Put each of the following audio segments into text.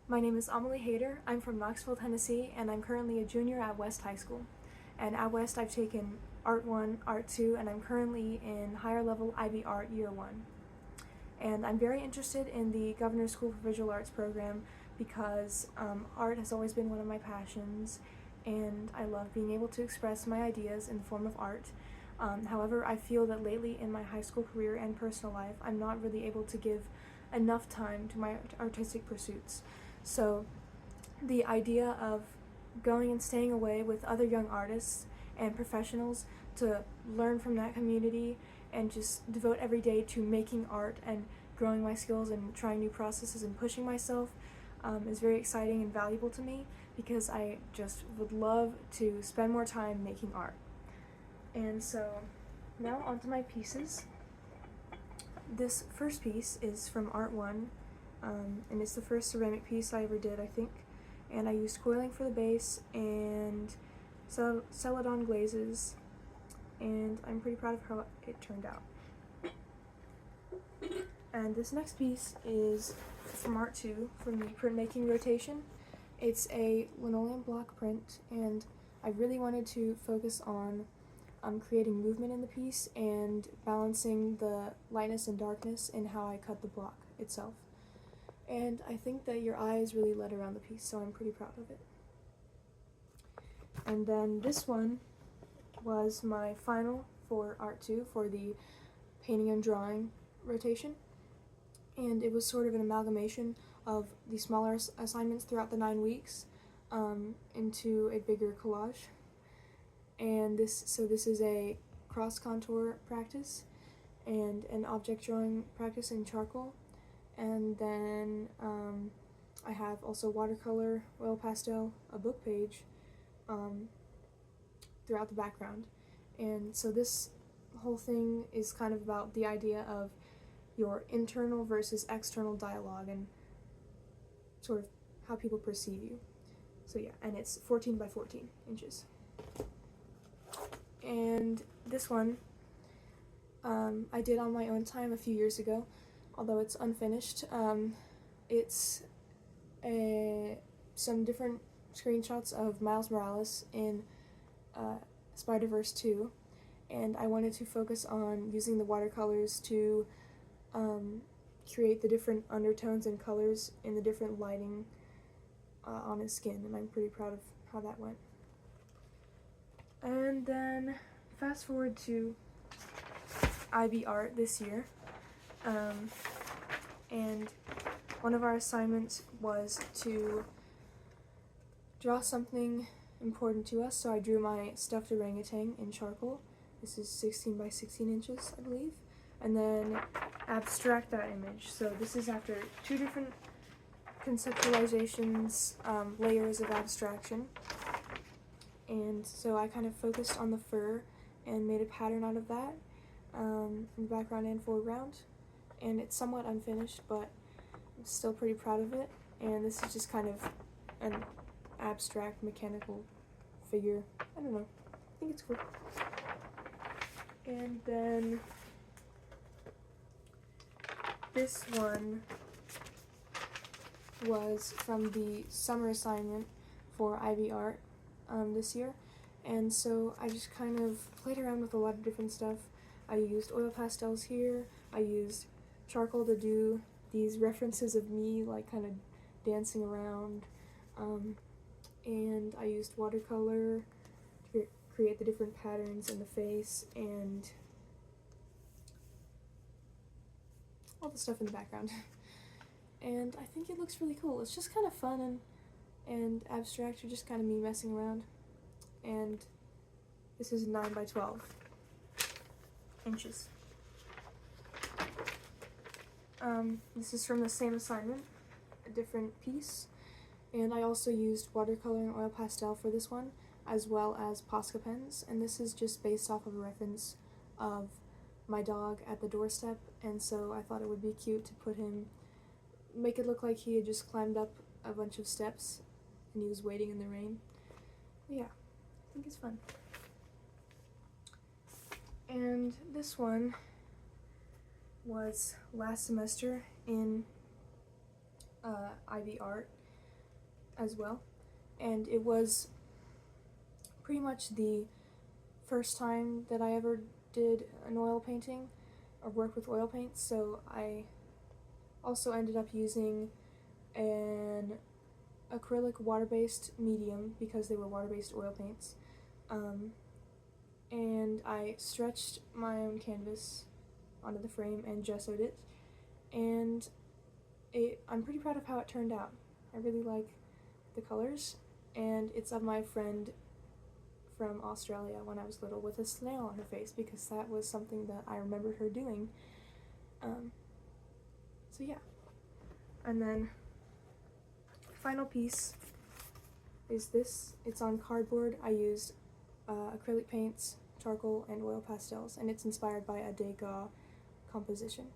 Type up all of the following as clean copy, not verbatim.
My name is Amelie Hayter. I'm from Knoxville, Tennessee, and I'm currently a junior at West High School. And at West, I've taken Art 1, Art 2, and I'm currently in higher level IB Art Year 1. And I'm very interested in the Governor's School for Visual Arts program because art has always been one of my passions, and I love being able to express my ideas in the form of art. However, I feel that lately in my high school career and personal life, I'm not really able to give enough time to my artistic pursuits. So the idea of going and staying away with other young artists and professionals to learn from that community and just devote every day to making art and growing my skills and trying new processes and pushing myself is very exciting and valuable to me because I just would love to spend more time making art. And so now onto my pieces. This first piece is from Art 1, and it's the first ceramic piece I ever did, I think. And I used coiling for the base and Celadon glazes, and I'm pretty proud of how it turned out. And this next piece is from Art 2 from the printmaking rotation. It's a linoleum block print, and I really wanted to focus on creating movement in the piece and balancing the lightness and darkness in how I cut the block itself. And I think that your eye is really led around the piece, so I'm pretty proud of it. And then this one was my final for Art 2 for the painting and drawing rotation. And it was sort of an amalgamation of the smaller assignments throughout the 9 weeks into a bigger collage. And this is a cross contour practice and an object drawing practice in charcoal. And then I have also watercolor, oil pastel, a book page throughout the background. And so this whole thing is kind of about the idea of your internal versus external dialogue and sort of how people perceive you. So yeah, and it's 14 by 14 inches. And this one I did on my own time a few years ago, although it's unfinished. It's some different screenshots of Miles Morales in Spider-Verse 2, and I wanted to focus on using the watercolors to create the different undertones and colors in the different lighting on his skin, and I'm pretty proud of how that went. And then fast forward to IB Art this year, and one of our assignments was to draw something important to us, so I drew my stuffed orangutan in charcoal. This is 16 by 16 inches, I believe, and then abstract that image. So this is after 2 different conceptualizations, layers of abstraction. And so I kind of focused on the fur and made a pattern out of that in the background and foreground. And it's somewhat unfinished, but I'm still pretty proud of it. And this is just kind of an abstract mechanical figure. I don't know. I think it's cool. And then this one was from the summer assignment for IB Art this year, and so I just kind of played around with a lot of different stuff. I used oil pastels here, I used charcoal to do these references of me like kind of dancing around, and I used watercolor to create the different patterns in the face and all the stuff in the background. And I think it looks really cool. It's just kind of fun and abstract, or just kind of me messing around. And this is 9 by 12 inches. This is from the same assignment, a different piece, and I also used watercolor and oil pastel for this one, as well as Posca pens, and this is just based off of a reference of my dog at the doorstep, and so I thought it would be cute to make it look like he had just climbed up a bunch of steps and he was waiting in the rain. Yeah, I think it's fun. And this one was last semester in IB Art, as well, and it was pretty much the first time that I ever did an oil painting or worked with oil paints, so I also ended up using an acrylic water-based medium because they were water-based oil paints. And I stretched my own canvas onto the frame and gessoed it, and I'm pretty proud of how it turned out. I really like the colors, and it's of my friend from Australia when I was little with a snail on her face because that was something that I remembered her doing. So yeah. And then final piece is this. It's on cardboard. I used acrylic paints, charcoal, and oil pastels, and it's inspired by a Degas composition.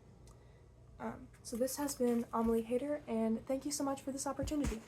So this has been Amelie Hayter, and thank you so much for this opportunity.